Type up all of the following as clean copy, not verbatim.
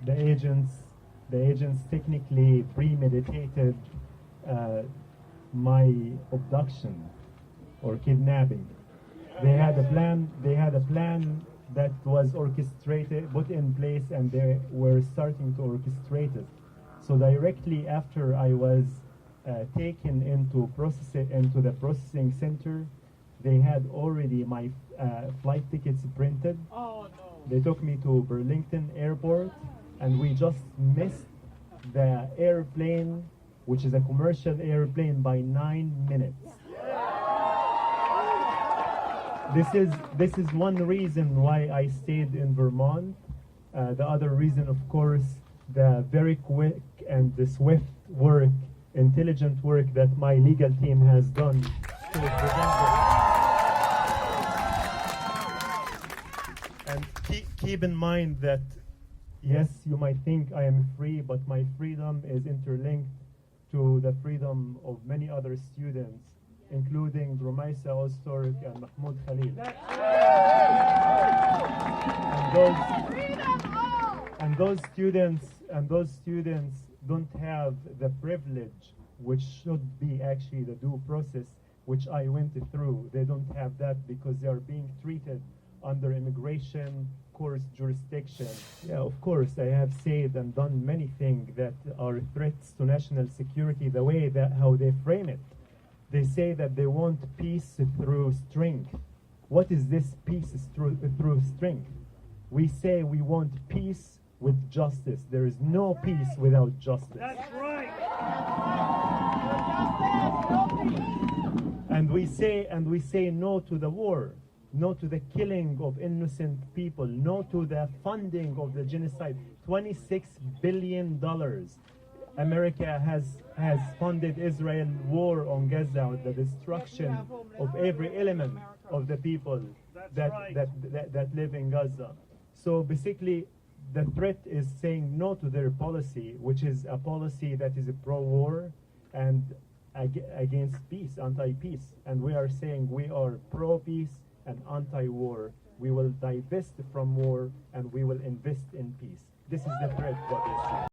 the agents technically premeditated my abduction or kidnapping. They had a plan that was orchestrated, put in place, and they were starting to orchestrate it. So directly after I was taken into the processing center, they had already my flight tickets printed. Oh, no. They took me to Bburlington Airport, and we just missed the airplane, which is a commercial airplane, by 9 minutes. This is one reason why I stayed in Vermont. The other reason, of course, the very quick and the swift work, intelligent work that my legal team has done to prevent it. And keep in mind that, yes, you might think I am free, but my freedom is interlinked to the freedom of many other students, including Rumaisa Ozturk and Mahmoud Khalil. And those students don't have the privilege, which should be actually the due process, which I went through. They don't have that because they are being treated under immigration course jurisdiction. Yeah, of course, I have said and done many things that are threats to national security, the way that how they frame it. They say that they want peace through strength. What is this peace through strength? We say we want peace with justice. There is no peace without justice. That's right. And we say no to the war, no to the killing of innocent people, no to the funding of the genocide. $26 billion. America has funded Israel war on Gaza with the destruction of every element of the people that live in Gaza. So basically, the threat is saying no to their policy, which is a policy that is pro-war and against peace, anti-peace. And we are saying we are pro-peace and anti-war. We will divest from war and we will invest in peace. This is the threat that is saying.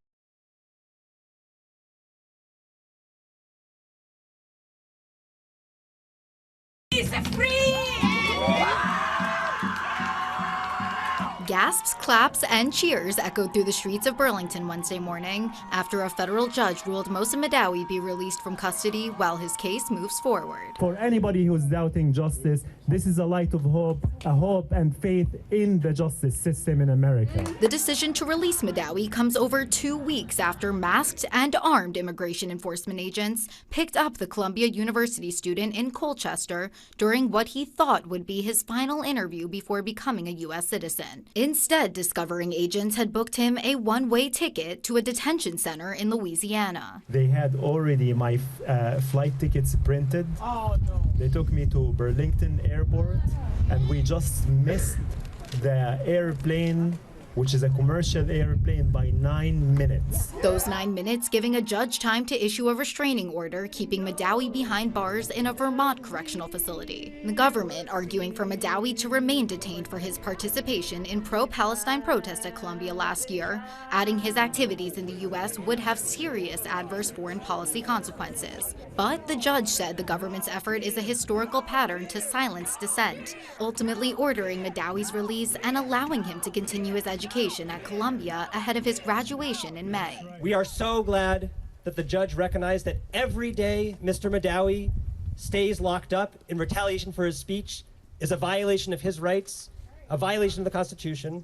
Gasps, claps, and cheers echoed through the streets of Burlington Wednesday morning after a federal judge ruled Mohsen Mehdaoui be released from custody while his case moves forward. For anybody who's doubting justice, this is a light of hope, a hope and faith in the justice system in America. The decision to release Mehdaoui comes over 2 weeks after masked and armed immigration enforcement agents picked up the Columbia University student in Colchester during what he thought would be his final interview before becoming a U.S. citizen. Instead, discovering agents had booked him a one-way ticket to a detention center in Louisiana. They had already my flight tickets printed. Oh, no. They took me to Bburlington Airport, and we just missed the airplane, which is a commercial airplane, by 9 minutes. Those 9 minutes giving a judge time to issue a restraining order, keeping Mehdaoui behind bars in a Vermont correctional facility. The government arguing for Mehdaoui to remain detained for his participation in pro-Palestine protests at Columbia last year, adding his activities in the U.S. would have serious adverse foreign policy consequences. But the judge said the government's effort is a historical pattern to silence dissent, ultimately ordering Mehdaoui's release and allowing him to continue his education at Columbia ahead of his graduation in May. We are so glad that the judge recognized that every day Mr. Mehdaoui stays locked up in retaliation for his speech is a violation of his rights, a violation of the Constitution,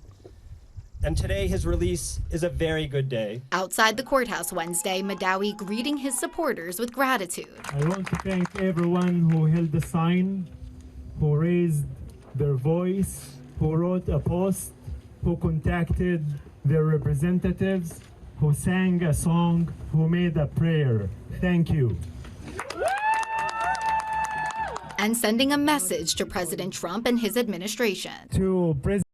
and today his release is a very good day. Outside the courthouse Wednesday, Mehdaoui greeting his supporters with gratitude. I want to thank everyone who held the sign, who raised their voice, who wrote a post, who contacted their representatives, who sang a song, who made a prayer. Thank you. And sending a message to President Trump and his administration. To President